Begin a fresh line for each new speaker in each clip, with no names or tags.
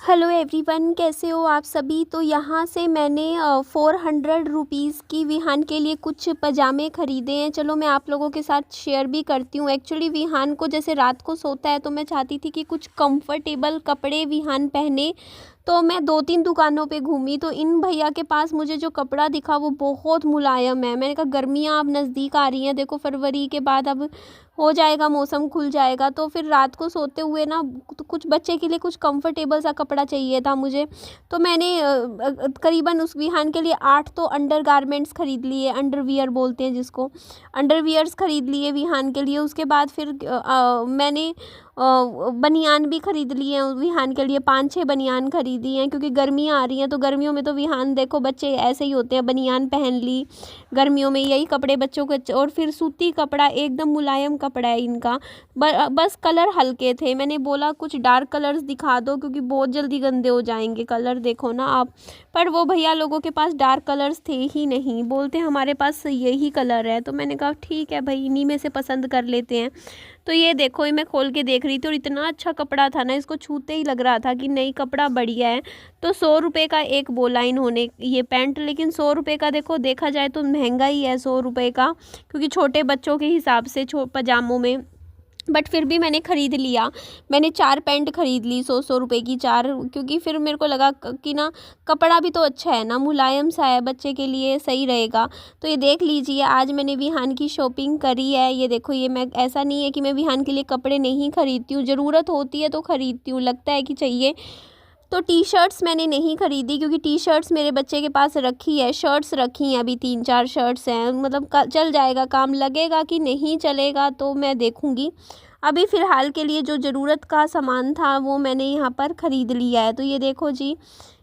Hello everyone, कैसे हो आप सभी। तो यहाँ से मैंने 400 रुपीज़ की विहान के लिए कुछ पजामे ख़रीदे हैं। चलो मैं आप लोगों के साथ शेयर भी करती हूँ। एक्चुअली विहान को जैसे रात को सोता है तो मैं चाहती थी कि कुछ कंफर्टेबल कपड़े विहान पहने। तो मैं 2-3 दुकानों पे घूमी तो इन भैया के पास मुझे जो कपड़ा दिखा वो बहुत मुलायम है। मैंने कहा गर्मियाँ अब नज़दीक आ रही हैं, देखो फरवरी के बाद अब हो जाएगा, मौसम खुल जाएगा। तो फिर रात को सोते हुए ना तो कुछ बच्चे के लिए कुछ कंफर्टेबल सा कपड़ा चाहिए था मुझे। तो मैंने करीबन उस विहान के लिए 8 तो अंडरगारमेंट्स ख़रीद लिए, अंडरवियर बोलते हैं जिसको, अंडरवियर्स ख़रीद लिए विहान के लिए। उसके बाद फिर मैंने बनियान भी ख़रीद लिए हैं विहान के लिए, 5-6 बनियान ख़रीदी हैं क्योंकि गर्मियाँ आ रही हैं। तो गर्मियों में तो विहान देखो बच्चे ऐसे ही होते हैं, बनियान पहन ली गर्मियों में, यही कपड़े बच्चों के। और फिर सूती कपड़ा, एकदम मुलायम कपड़ा है इनका। बस कलर हल्के थे। मैंने बोला कुछ डार्क कलर्स दिखा दो क्योंकि बहुत जल्दी गंदे हो जाएंगे कलर, देखो ना आप। पर वो भैया लोगों के पास डार्क कलर्स थे ही नहीं, बोलते हमारे पास यही कलर है। तो मैंने कहा ठीक है भाई, इन्हीं में से पसंद कर लेते हैं। तो ये देखो, ये मैं खोल के देख रही थी और इतना अच्छा कपड़ा था ना, इसको छूते ही लग रहा था कि नहीं कपड़ा बढ़िया है। तो 100 रुपये का एक बोला इन्होंने ये पैंट, लेकिन 100 रुपये का देखो देखा जाए तो महंगा ही है 100 रुपये का, क्योंकि छोटे बच्चों के हिसाब से पजामों में। बट फिर भी मैंने ख़रीद लिया। मैंने 4 पैंट ख़रीद ली 100-100 रुपये की 4, क्योंकि फिर मेरे को लगा कि ना कपड़ा भी तो अच्छा है ना, मुलायम सा है, बच्चे के लिए सही रहेगा। तो ये देख लीजिए, आज मैंने विहान की शॉपिंग करी है। ये देखो, ये मैं, ऐसा नहीं है कि मैं विहान के लिए कपड़े नहीं ख़रीदती हूँ, ज़रूरत होती है तो ख़रीदती हूँ, लगता है कि चाहिए। तो टी शर्ट्स मैंने नहीं ख़रीदी क्योंकि टी शर्ट्स मेरे बच्चे के पास रखी है, शर्ट्स रखी हैं अभी 3-4 शर्ट्स हैं, मतलब चल जाएगा, काम लगेगा कि नहीं चलेगा तो मैं देखूँगी। अभी फ़िलहाल के लिए जो ज़रूरत का सामान था वो मैंने यहाँ पर ख़रीद लिया है। तो ये देखो जी,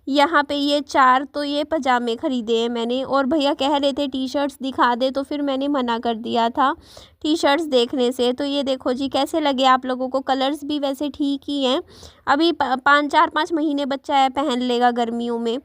यहाँ पे ये 4 तो ये पजामे ख़रीदे हैं मैंने। और भैया कह रहे थे टी शर्ट्स दिखा दे, तो फिर मैंने मना कर दिया था टी शर्ट्स देखने से। तो ये देखो जी, कैसे लगे आप लोगों को। कलर्स भी वैसे ठीक ही हैं, अभी 4-5 महीने बच्चा है, पहन लेगा गर्मियों में।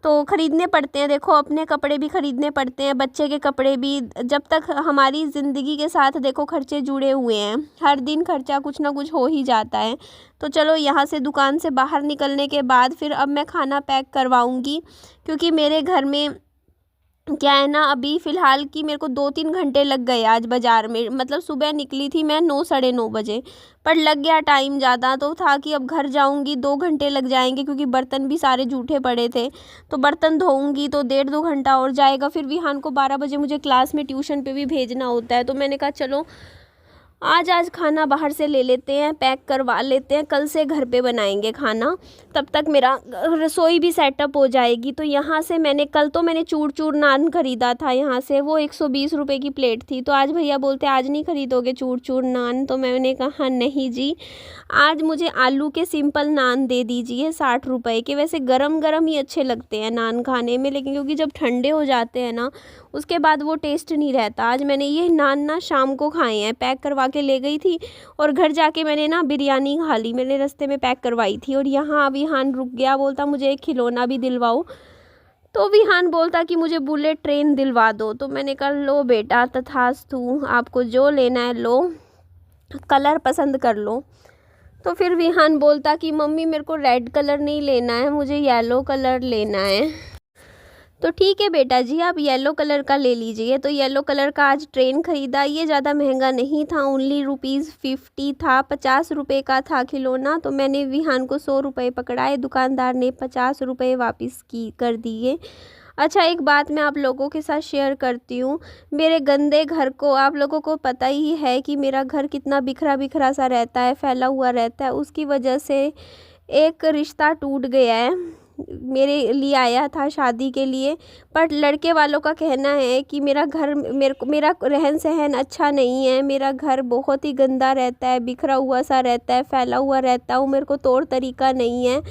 तो ख़रीदने पड़ते हैं, देखो अपने कपड़े भी ख़रीदने पड़ते हैं, बच्चे के कपड़े भी। जब तक हमारी ज़िंदगी के साथ देखो खर्चे जुड़े हुए हैं, हर दिन खर्चा कुछ ना कुछ हो ही जाता है। तो चलो यहाँ से दुकान से बाहर निकलने के बाद फिर अब मैं खाना पैक करवाऊँगी, क्योंकि मेरे घर में क्या है ना, अभी फ़िलहाल की मेरे को 2-3 घंटे लग गए आज बाज़ार में। मतलब सुबह निकली थी मैं 9 साढ़े 9 बजे, पर लग गया टाइम ज़्यादा, तो था कि अब घर जाऊंगी 2 घंटे लग जाएंगे, क्योंकि बर्तन भी सारे जूठे पड़े थे। तो बर्तन धोऊंगी तो 1.5-2 घंटा और जाएगा। फिर विहान को 12 बजे मुझे क्लास में ट्यूशन पे भी भेजना होता है। तो मैंने कहा चलो आज खाना बाहर से ले लेते हैं, पैक करवा लेते हैं, कल से घर पे बनाएंगे खाना, तब तक मेरा रसोई भी सेटअप हो जाएगी। तो यहाँ से मैंने कल तो मैंने चूर चूर नान ख़रीदा था यहाँ से, वो 120 रुपये की प्लेट थी। तो आज भैया बोलते आज नहीं ख़रीदोगे चूर चूर नान। तो मैंने कहा नहीं जी, आज मुझे आलू के सिंपल नान दे दीजिए 60 रुपये के। वैसे गरम गरम ही अच्छे लगते हैं नान खाने में, लेकिन क्योंकि जब ठंडे हो जाते हैं ना उसके बाद वो टेस्ट नहीं रहता। आज मैंने ये नान ना शाम को खाए हैं, पैक करवा के ले गई थी, और घर जाके मैंने ना बिरयानी खा ली, मैंने रास्ते में पैक करवाई थी। और यहाँ विहान रुक गया, बोलता मुझे एक खिलौना भी दिलवाओ। तो विहान बोलता कि मुझे बुलेट ट्रेन दिलवा दो। तो मैंने कहा लो बेटा, तथास्तु, आपको जो लेना है लो, कलर पसंद कर लो। तो फिर विहान बोलता कि मम्मी मेरे को रेड कलर नहीं लेना है, मुझे येलो कलर लेना है। तो ठीक है बेटा जी, आप येलो कलर का ले लीजिए। तो येलो कलर का आज ट्रेन ख़रीदा। ये ज़्यादा महंगा नहीं था, ओनली ₹50 था, 50 रुपये का था खिलौना। तो मैंने विहान को 100 रुपये पकड़ाए, दुकानदार ने 50 रुपये वापस कर दिए। अच्छा, एक बात मैं आप लोगों के साथ शेयर करती हूँ। मेरे गंदे घर को आप लोगों को पता ही है कि मेरा घर कितना बिखरा बिखरा सा रहता है, फैला हुआ रहता है। उसकी वजह से एक रिश्ता टूट गया है, मेरे लिए आया था शादी के लिए, पर लड़के वालों का कहना है कि मेरा घर, मेरा रहन सहन अच्छा नहीं है, मेरा घर बहुत ही गंदा रहता है, बिखरा हुआ सा रहता है, फैला हुआ रहता हूँ, मेरे को तौर तरीका नहीं है,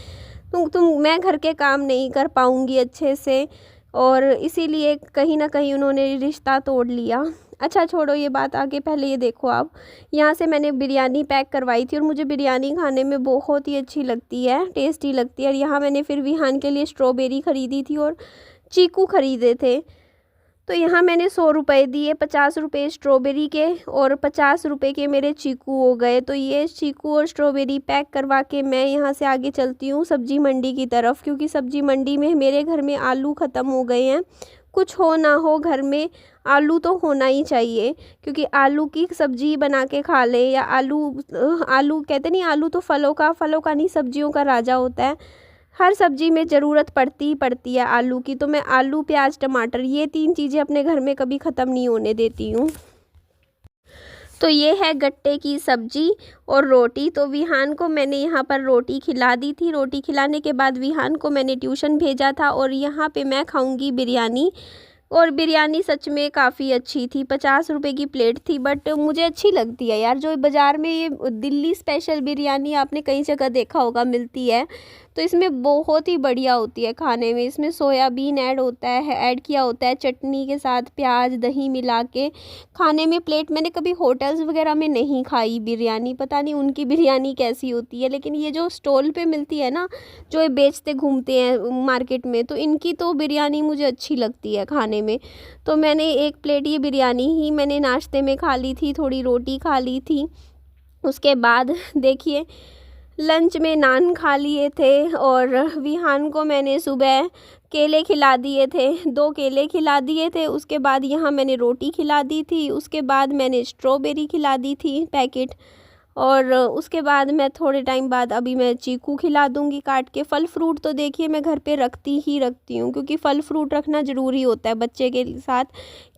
मैं घर के काम नहीं कर पाऊँगी अच्छे से, और इसीलिए कहीं ना कहीं उन्होंने रिश्ता तोड़ लिया। अच्छा छोड़ो ये बात, आगे पहले ये देखो आप, यहाँ से मैंने बिरयानी पैक करवाई थी और मुझे बिरयानी खाने में बहुत ही अच्छी लगती है, टेस्टी लगती है। और यहाँ मैंने फिर विहान के लिए स्ट्रॉबेरी ख़रीदी थी और चीकू ख़रीदे थे। तो यहाँ मैंने 100 रुपये दिए, 50 रुपये स्ट्रॉबेरी के और 50 रुपये के मेरे चीकू हो गए। तो ये चीकू और स्ट्रॉबेरी पैक करवा के मैं यहाँ से आगे चलती हूँ सब्ज़ी मंडी की तरफ, क्योंकि सब्ज़ी मंडी में मेरे घर में आलू ख़त्म हो गए हैं। कुछ हो ना हो घर में आलू तो होना ही चाहिए, क्योंकि आलू की सब्ज़ी बना के खा ले, या आलू कहते नहीं, आलू तो फलों का नहीं सब्जियों का राजा होता है। हर सब्ज़ी में ज़रूरत पड़ती ही पड़ती है आलू की। तो मैं आलू, प्याज, टमाटर, ये 3 चीज़ें अपने घर में कभी ख़त्म नहीं होने देती हूँ। तो ये है गट्टे की सब्ज़ी और रोटी। तो विहान को मैंने यहाँ पर रोटी खिला दी थी। रोटी खिलाने के बाद विहान को मैंने ट्यूशन भेजा था, और यहाँ पे मैं खाऊंगी बिरयानी। और बिरयानी सच में काफ़ी अच्छी थी, 50 रुपये की प्लेट थी, बट मुझे अच्छी लगती है यार। जो बाज़ार में ये दिल्ली स्पेशल बिरयानी आपने कई जगह देखा होगा मिलती है, तो इसमें बहुत ही बढ़िया होती है खाने में। इसमें सोयाबीन ऐड किया होता है चटनी के साथ, प्याज दही मिला के खाने में। प्लेट मैंने कभी होटल्स वगैरह में नहीं खाई बिरयानी, पता नहीं उनकी बिरयानी कैसी होती है, लेकिन ये जो स्टॉल पे मिलती है ना, जो ये बेचते घूमते हैं मार्केट में, तो इनकी तो बिरयानी मुझे अच्छी लगती है खाने में। तो मैंने 1 प्लेट ये बिरयानी ही मैंने नाश्ते में खा ली थी, थोड़ी रोटी खा ली थी। उसके बाद देखिए लंच में नान खा लिए थे, और विहान को मैंने सुबह केले खिला दिए थे, 2 केले खिला दिए थे। उसके बाद यहाँ मैंने रोटी खिला दी थी। उसके बाद मैंने स्ट्रॉबेरी खिला दी थी पैकेट, और उसके बाद मैं थोड़े टाइम बाद अभी मैं चीकू खिला दूँगी काट के। फल फ्रूट तो देखिए मैं घर पे रखती हूँ, क्योंकि फल फ्रूट रखना ज़रूरी होता है बच्चे के साथ,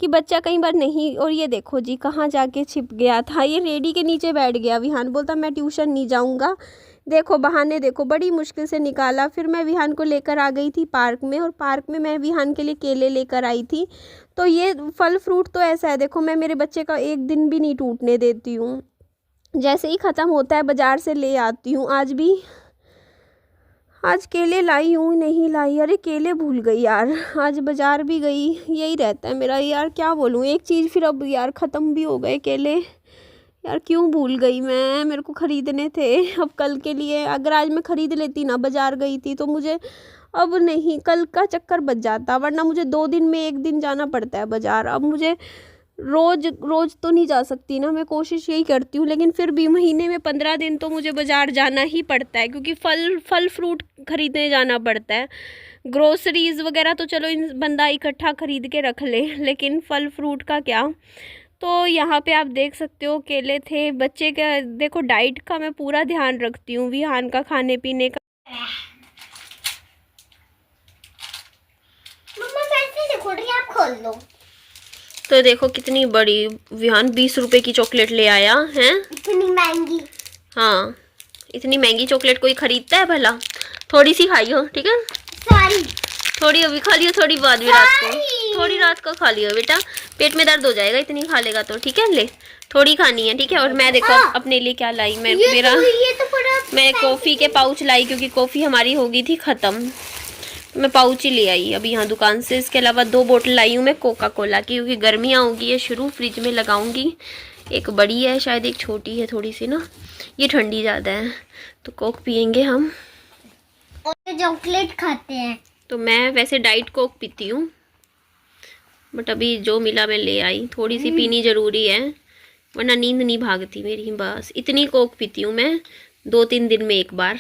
कि बच्चा कई बार नहीं। और ये देखो जी कहाँ जाके छिप गया था, ये रेडी के नीचे बैठ गया। विहान बोलता मैं ट्यूशन नहीं जाऊँगा। देखो बहाने देखो, बड़ी मुश्किल से निकाला। फिर मैं विहान को लेकर आ गई थी पार्क में, और पार्क में मैं विहान के लिए केले लेकर आई थी। तो ये फल फ्रूट तो ऐसा है, देखो मैं मेरे बच्चे का एक दिन भी नहीं टूटने देती हूँ। जैसे ही ख़त्म होता है बाज़ार से ले आती हूँ। आज केले लाई हूँ, नहीं लाई, अरे केले भूल गई यार। आज बाज़ार भी गई, यही रहता है मेरा यार, क्या बोलूँ। एक चीज़ फिर अब यार ख़त्म भी हो गए केले, यार क्यों भूल गई मैं, मेरे को ख़रीदने थे अब कल के लिए। अगर आज मैं ख़रीद लेती ना, बाज़ार गई थी, तो मुझे अब नहीं, कल का चक्कर बच जाता, वरना मुझे 2 दिन में 1 दिन जाना पड़ता है बाज़ार। अब मुझे रोज़ तो नहीं जा सकती ना, मैं कोशिश यही करती हूँ, लेकिन फिर भी महीने में 15 दिन तो मुझे बाज़ार जाना ही पड़ता है, क्योंकि फल फ्रूट ख़रीदने जाना पड़ता है। ग्रोसरीज़ वगैरह तो चलो बंदा इकट्ठा ख़रीद के रख ले, लेकिन फल फ्रूट का क्या। तो यहाँ पे आप देख सकते हो केले थे। बच्चे का देखो, डाइट का मैं पूरा ध्यान रखती हूँ, विहान का खाने पीने का।
मम्मा कैसे देखो रही, आप खोल लो।
तो देखो कितनी बड़ी, विहान 20 रुपए की चॉकलेट ले आया है।
इतनी महंगी?
हाँ, इतनी महंगी चॉकलेट कोई खरीदता है भला। थोड़ी सी खाई हो, ठीक है।
सॉरी।
थोड़ी अभी खा लियो, थोड़ी बाद में रात को, थोड़ी रात को खा लियो बेटा, पेट में दर्द हो जाएगा इतनी खा लेगा तो, ठीक है। ले थोड़ी खानी है, ठीक है। और मैं देखो अपने लिए क्या लाई, मैं मैं कॉफ़ी के पाउच लाई, क्योंकि कॉफ़ी हमारी हो गई थी ख़त्म। मैं पाउच ही ले आई अभी यहाँ दुकान से। इसके अलावा 2 बोतल लाई हूँ मैं कोका कोला की, क्योंकि गर्मियाँ होगी है शुरू, फ्रिज में लगाऊंगी। एक बड़ी है शायद, एक छोटी है थोड़ी सी ना, ये ठंडी ज़्यादा है, तो कोक पियेंगे हम।
और चॉकलेट खाते हैं।
तो मैं वैसे डाइट कोक पीती हूँ, बट अभी जो मिला मैं ले आई। थोड़ी सी पीनी ज़रूरी है, वरना नींद नहीं भागती मेरी। बस इतनी कोक पीती हूँ मैं 2-3 दिन में एक बार।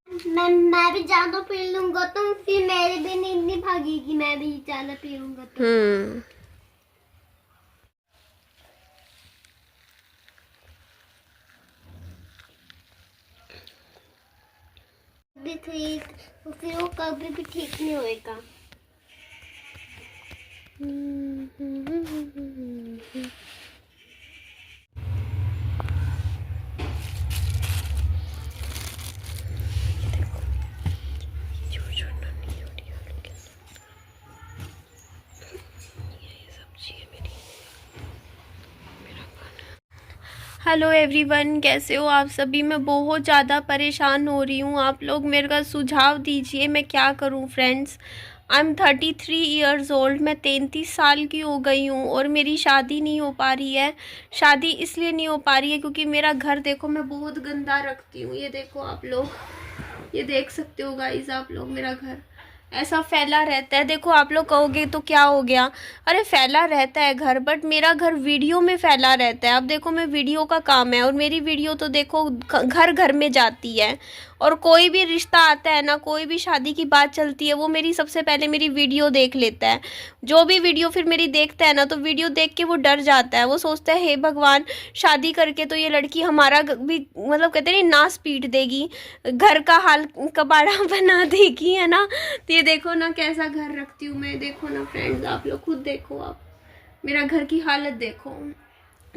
मैं भी ज़्यादा पी लूँगा तो फिर मेरी भी नींद नहीं भागेगी, मैं भी ज़्यादा पी लूँगा तो। भी ठीक, तो फिर वो कभी भी ठीक नहीं होएगा।
हेलो एवरीवन, कैसे हो आप सभी। मैं बहुत ज़्यादा परेशान हो रही हूँ, आप लोग मेरे का सुझाव दीजिए, मैं क्या करूँ friends. I am 33 years old, मैं 33 साल की हो गई हूँ, और मेरी शादी नहीं हो पा रही है। शादी इसलिए नहीं हो पा रही है क्योंकि मेरा घर देखो मैं बहुत गंदा रखती हूँ। ये देखो आप लोग, ये देख सकते हो गाइस आप लोग मेरा घर, ऐसा फैला रहता है। देखो आप लोग कहोगे तो क्या हो गया, अरे फैला रहता है घर, बट मेरा घर वीडियो में फैला रहता है। अब देखो मैं वीडियो का काम है और मेरी वीडियो तो देखो घर घर में जाती है, और कोई भी रिश्ता आता है ना, कोई भी शादी की बात चलती है, वो मेरी सबसे पहले मेरी वीडियो देख लेता है। जो भी वीडियो फिर मेरी देखता है ना, तो वीडियो देख के वो डर जाता है, वो सोचता है हे भगवान, शादी करके तो ये लड़की हमारा भी मतलब कहते हैं नाश पीट देगी, घर का हाल कबाड़ा बना देगी, है ना। तो ये देखो ना कैसा घर रखती हूँ मैं, देखो ना फ्रेंड्स, आप लोग खुद देखो, आप मेरा घर की हालत देखो।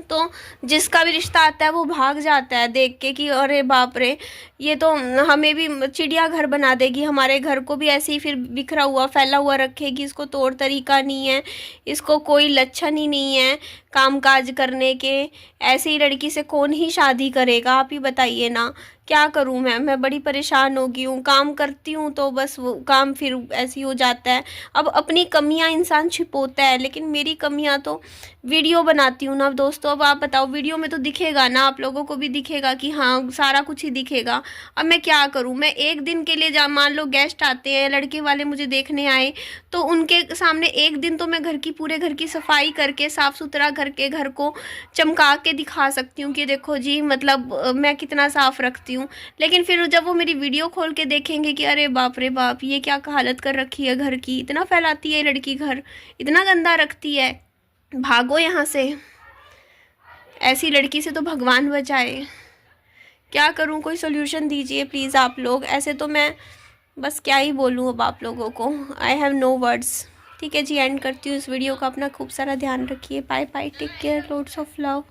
तो जिसका भी रिश्ता आता है वो भाग जाता है देख के कि अरे बाप रे, ये तो हमें भी चिड़िया घर बना देगी, हमारे घर को भी ऐसे ही फिर बिखरा हुआ फैला हुआ रखेगी, इसको तौर तरीका नहीं है, इसको कोई लक्षण ही नहीं है काम काज करने के, ऐसी ही लड़की से कौन ही शादी करेगा, आप ही बताइए ना। क्या करूं मैं बड़ी परेशान हो गई हूँ। काम करती हूँ तो बस वो काम फिर ऐसे ही हो जाता है। अब अपनी कमियां इंसान छिपोता है, लेकिन मेरी कमियां तो वीडियो बनाती हूँ ना दोस्तों। अब आप बताओ, वीडियो में तो दिखेगा ना, आप लोगों को भी दिखेगा कि हाँ सारा कुछ ही दिखेगा। अब मैं क्या करूँ, मैं एक दिन के लिए मान लो गेस्ट आते हैं, लड़के वाले मुझे देखने आए, तो उनके सामने एक दिन तो मैं घर की पूरे घर की सफाई करके साफ़ सुथरा करके घर को चमका के दिखा सकती हूँ कि देखो जी मतलब मैं कितना साफ़ रखती हूँ। लेकिन फिर जब वो मेरी वीडियो खोल के देखेंगे कि अरे बाप रे बाप, ये क्या हालत कर रखी है घर की, इतना फैलाती है लड़की घर, इतना गंदा रखती है, भागो यहाँ से, ऐसी लड़की से तो भगवान बचाए। क्या करूँ, कोई सोल्यूशन दीजिए प्लीज़ आप लोग। ऐसे तो मैं बस क्या ही बोलूँ अब आप लोगों को, आई हैव नो वर्ड्स। ठीक है जी, एंड करती हूँ इस वीडियो का। अपना खूब सारा ध्यान रखिए। Bye bye, take care, loads of love.